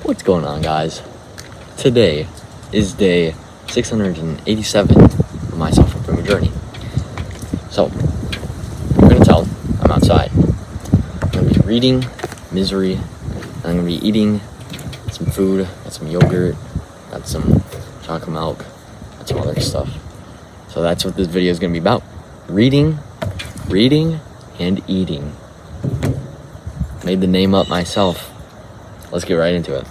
What's going on, guys? Today is day 687 of my self-improvement journey. So, you're gonna tell I'm outside. I'm gonna be reading Misery, and I'm gonna be eating some food, got some yogurt, got some chocolate milk, got some other stuff. So that's what this video is gonna be about. Reading, and eating. Made the name up myself. Let's get right into it.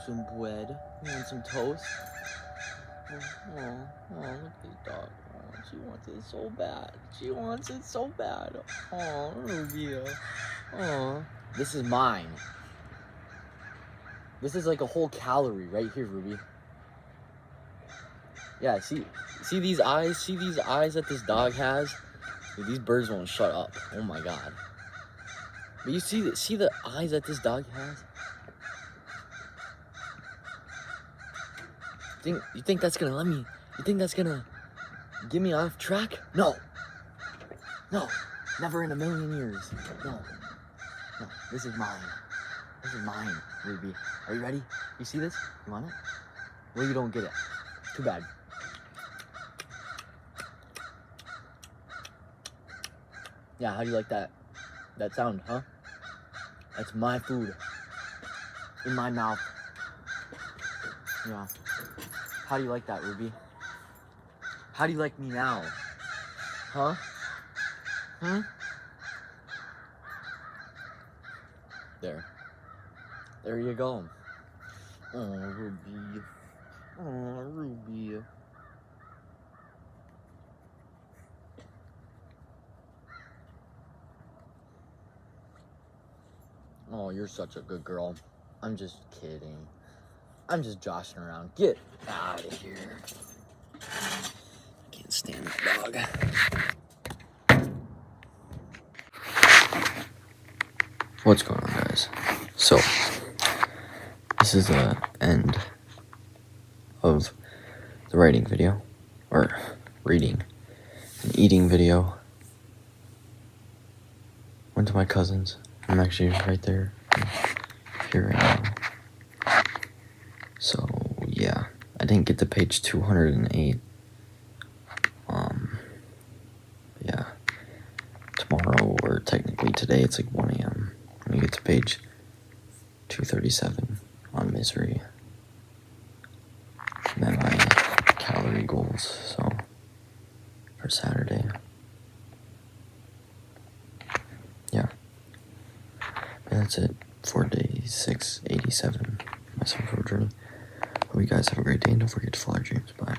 Some bread, you want some toast? Look at this dog. Oh, she wants it so bad. She wants it so bad. Oh, Ruby. Oh, this is mine. This is like a whole calorie right here, Ruby. Yeah, see these eyes? See these eyes that this dog has? Dude, these birds won't shut up. Oh my god. But you see the eyes that this dog has? You think that's gonna let me? You think that's gonna get me off track? No, never in a million years. No, this is mine. This is mine, Ruby. Are you ready? You see this? You want it? Well, you don't get it. Too bad. Yeah, how do you like that sound, huh? That's my food in my mouth. Yeah. How do you like that, Ruby? How do you like me now? Huh? There you go. Oh, Ruby. Oh, Ruby. Oh, you're such a good girl. I'm just kidding. I'm just joshing around. Get out of here. Can't stand that dog. What's going on, guys? So, this is the end of the writing video, or reading and eating video. Went to my cousin's. I'm actually right there, here right now. So, yeah, I didn't get to page 208. Yeah, tomorrow, or technically today, it's like 1 a.m. I'm gonna get to page 237 on Misery. And then my calorie goals, so, for Saturday. Yeah. And that's it for day 687, my self-improvement journey. Hope you guys have a great day, and don't forget to follow your dreams. Bye.